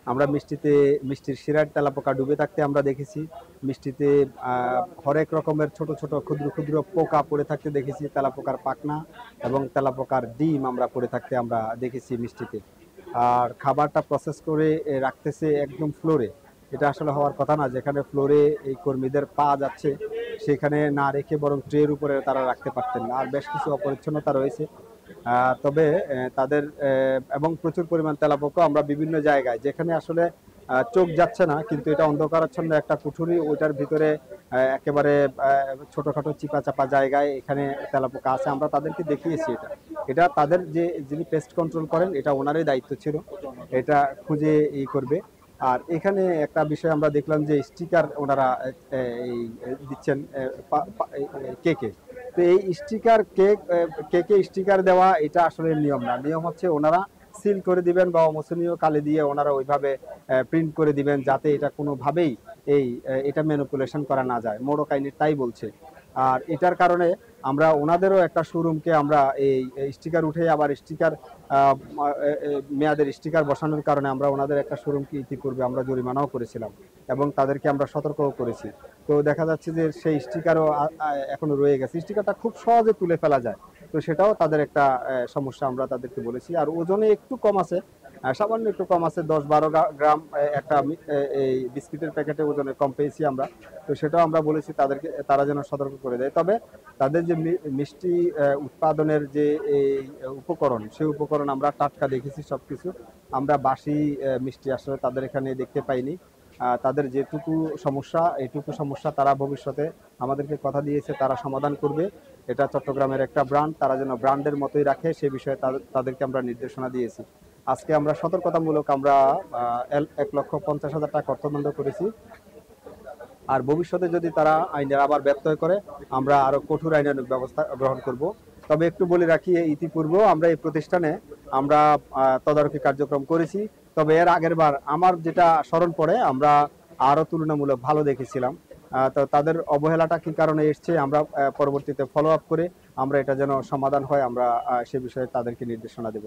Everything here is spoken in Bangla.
আমরা মিষ্টির শিরার তেলাপোকা ডুবে থাকতে আমরা দেখেছি। মিষ্টিতে হরেক রকমের ছোট ছোট ক্ষুদ্র ক্ষুদ্র পোকা পড়ে থাকতে দেখেছি, তেলাপোকার পাখনা এবং তেলাপোকার ডিম আমরা পড়ে থাকতে আমরা দেখেছি মিষ্টিতে। আর খাবারটা প্রসেস করে রাখতেছে একদম ফ্লোরে। এটা আসলে হওয়ার কথা না, যেখানে ফ্লোরে এই কর্মীদের পা যাচ্ছে সেখানে না রেখে বরং ট্রের উপরে তারা রাখতে পারতেন না। আর বেশ কিছু অপরিচ্ছন্নতা রয়েছে। তবে তাদের এবং প্রচুর পরিমাণ তেলাপোকা আমরা বিভিন্ন জায়গায়, যেখানে আসলে চোখ যাচ্ছে না কিন্তু এটা অন্ধকারাচ্ছন্ন একটা কুঠুরি, ওইটার ভিতরে একেবারে ছোটখাটো চিপা চাপা জায়গায় এখানে তেলাপোকা আছে, আমরা তাদেরকে দেখিয়েছি। এটা এটা তাদের যিনি পেস্ট কন্ট্রোল করেন, এটা ওনারই দায়িত্ব ছিল এটা খুঁজে করবে। আর এখানে একটা বিষয় আমরা দেখলাম যে স্টিকার ওনারা এই দিচ্ছেন কেকে। তো এই স্টিকার কেকে স্টিকার দেওয়া এটা আসলে নিয়ম না। নিয়ম হচ্ছে ওনারা সিল করে দিবেন বা অমোসনীয় কালি দিয়ে ওনারা ওইভাবে প্রিন্ট করে দিবেন, যাতে এটা কোনোভাবেই এটা ম্যানিপুলেশন করা না যায়। মোড়ক আইনের তাই বলছে। আর এটার কারণে আমরা ওনাদেরও একটা শোরুমকে আমরা এই স্টিকার উঠে আবার স্টিকার মেয়াদের স্টিকার বসানোর কারণে আমরা ওনাদের একটা শোরুমকে ইতিপূর্বে আমরা জরিমানাও করেছিলাম এবং তাদেরকে আমরা সতর্কও করেছি। তো দেখা যাচ্ছে যে সেই স্টিকারও এখনো রয়ে গেছে। স্টিকারটা খুব সহজে তুলে ফেলা যায়, তো সেটাও তাদের একটা সমস্যা, আমরা তাদেরকে বলেছি। আর ওজনে একটু কম আছে, সামান্য একটু কম আছে, 10-12 গ্রাম একটা এই বিস্কিটের প্যাকেটে ওজনে কম পেয়েছি আমরা। তো সেটাও আমরা বলেছি তাদেরকে, তারা যেন সতর্ক করে দেয়। তবে তাদের যে মিষ্টি উৎপাদনের যে এই উপকরণ, সেই উপকরণ আমরা টাটকা দেখেছি সবকিছু। আমরা বাসি মিষ্টি আসলে তাদের এখানে দেখতে পাইনি। তাদের যেটুকু সমস্যা, এইটুকু সমস্যা তারা ভবিষ্যতে আমাদেরকে কথা দিয়েছে তারা সমাধান করবে। এটা চট্টগ্রামের একটা ব্র্যান্ড, তারা যেন ব্র্যান্ডের মতোই রাখে সে বিষয়ে তাদেরকে আমরা নির্দেশনা দিয়েছি। আজকে আমরা সতর্কতামূলক আমরা 1,50,000 টাকা অর্থদণ্ড করেছি। আর ভবিষ্যতে যদি তারা আইনের আবার ব্যত্যয় করে আমরা আরো কঠোর আইনানুগ ব্যবস্থা গ্রহণ করব। তবে একটু বলে রাখি, ইতিপূর্বেও আমরা এই প্রতিষ্ঠানে আমরা তদারকি কার্যক্রম করেছি। তবে এর আগের বার আমার যেটা স্মরণ পড়ে, আমরা আরো তুলনামূলক ভালো দেখেছিলাম। তো তাদের অবহেলাটা কি কারণে এসছে আমরা পরবর্তীতে ফলো আপ করে আমরা এটা যেন সমাধান হয়, আমরা সে বিষয়ে তাদেরকে নির্দেশনা দেব।